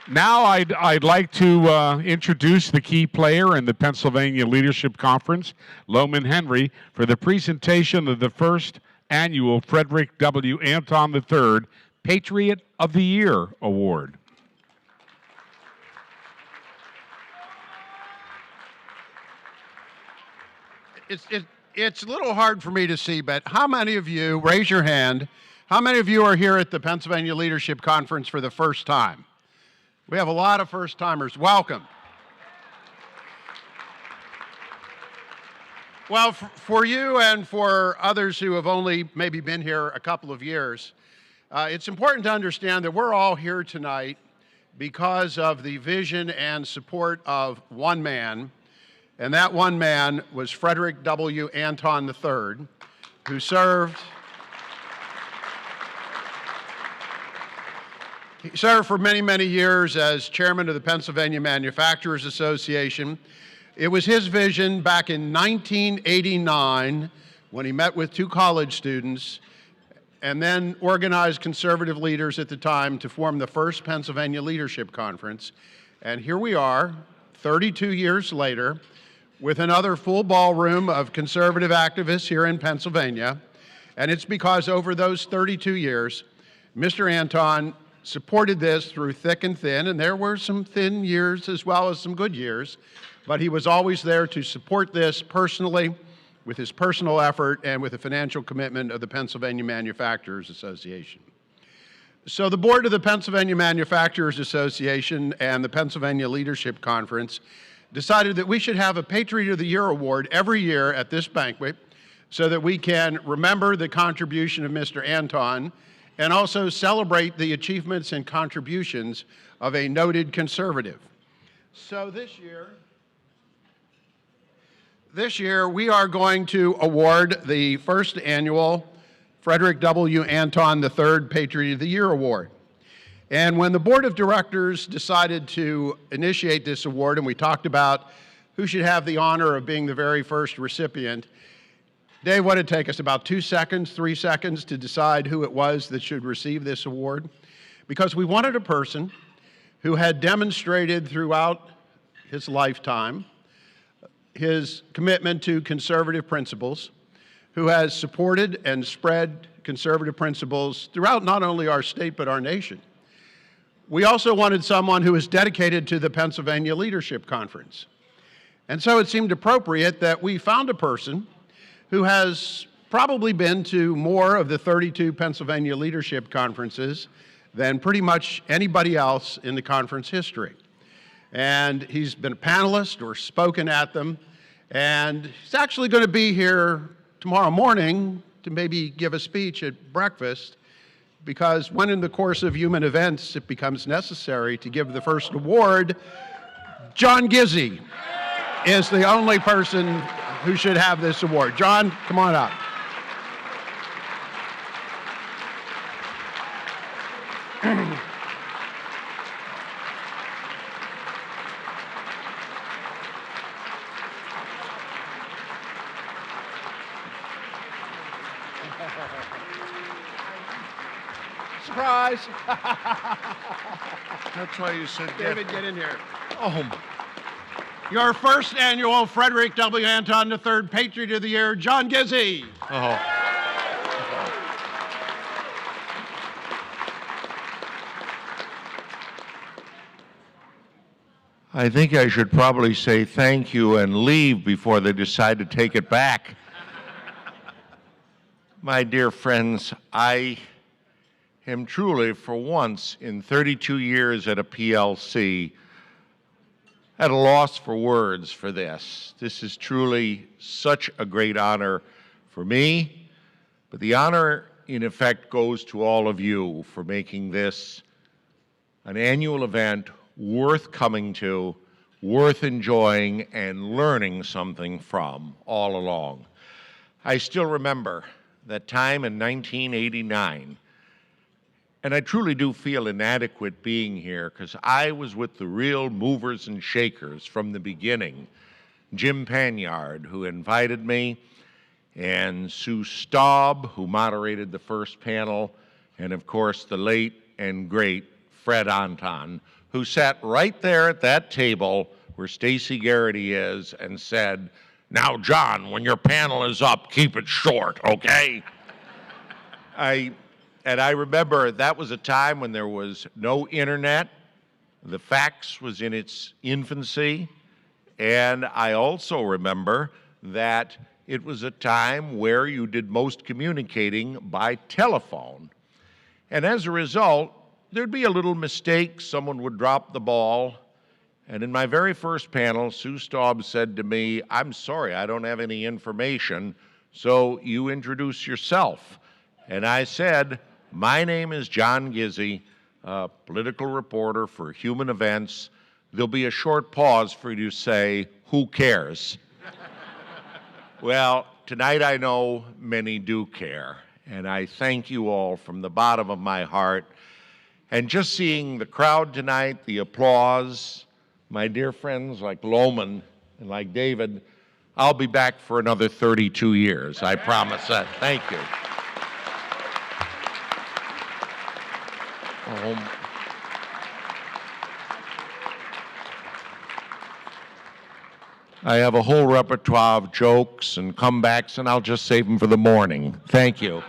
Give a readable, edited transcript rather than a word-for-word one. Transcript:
Now I'd like to introduce the key player in the Pennsylvania Leadership Conference, Loman Henry, for the presentation of the first annual Frederick W. Anton III Patriot of the Year Award. It's a little hard for me to see, but how many of you, raise your hand, how many of you are here at the Pennsylvania Leadership Conference for the first time? We have a lot of first-timers. Welcome. Well, for you and for others who have only maybe been here a couple of years, it's important to understand that we're all here tonight because of the vision and support of one man, and that one man was Frederick W. Anton III, who served for many, many years as chairman of the Pennsylvania Manufacturers Association. It was his vision back in 1989 when he met with two college students and then organized conservative leaders at the time to form the first Pennsylvania Leadership Conference. And here we are, 32 years later, with another full ballroom of conservative activists here in Pennsylvania. And it's because over those 32 years, Mr. Anton supported this through thick and thin, and there were some thin years as well as some good years, but he was always there to support this personally with his personal effort and with the financial commitment of the Pennsylvania Manufacturers Association. So the board of the Pennsylvania Manufacturers Association and the Pennsylvania Leadership Conference decided that we should have a Patriot of the Year award every year at this banquet so that we can remember the contribution of Mr. Anton and also celebrate the achievements and contributions of a noted conservative. So this year we are going to award the first annual Frederick W. Anton III Patriot of the Year Award. And when the board of directors decided to initiate this award, and we talked about who should have the honor of being the very first recipient, Dave, what did it take us, about 2 seconds, 3 seconds to decide who it was that should receive this award? Because we wanted a person who had demonstrated throughout his lifetime his commitment to conservative principles, who has supported and spread conservative principles throughout not only our state but our nation. We also wanted someone who is dedicated to the Pennsylvania Leadership Conference. And so it seemed appropriate that we found a person who has probably been to more of the 32 Pennsylvania Leadership Conferences than pretty much anybody else in the conference history. And he's been a panelist or spoken at them, and he's actually going to be here tomorrow morning to maybe give a speech at breakfast, because when in the course of human events it becomes necessary to give the first award, John Gizzi is the only person who should have this award. John, come on up. Surprise! That's why you said David, get in here. Oh, Your first annual Frederick W. Anton III Patriot of the Year, John Gizzi. oh. I think I should probably say thank you and leave before they decide to take it back. My dear friends, I am truly, for once in 32 years at a PLC, at a loss for words for this. This is truly such a great honor for me, but the honor, in effect, goes to all of you for making this an annual event worth coming to, worth enjoying, and learning something from all along. I still remember that time in 1989, and I truly do feel inadequate being here because I was with the real movers and shakers from the beginning. Jim Panyard, who invited me, and Sue Staub, who moderated the first panel, and of course the late and great Fred Anton, who sat right there at that table where Stacy Garrity is and said, "Now, John, when your panel is up, keep it short, okay?" I remember that was a time when there was no internet. The fax was in its infancy. And I also remember that it was a time where you did most communicating by telephone. And as a result, there'd be a little mistake, someone would drop the ball. And in my very first panel, Sue Staub said to me, "I'm sorry, I don't have any information, so you introduce yourself." And I said, "My name is John Gizzi, political reporter for Human Events. There'll be a short pause for you to say, 'Who cares?'" Well, tonight I know many do care, and I thank you all from the bottom of my heart. And just seeing the crowd tonight, the applause, my dear friends like Loman and like David, I'll be back for another 32 years. I promise that. Thank you. I have a whole repertoire of jokes and comebacks, and I'll just save them for the morning. Thank you.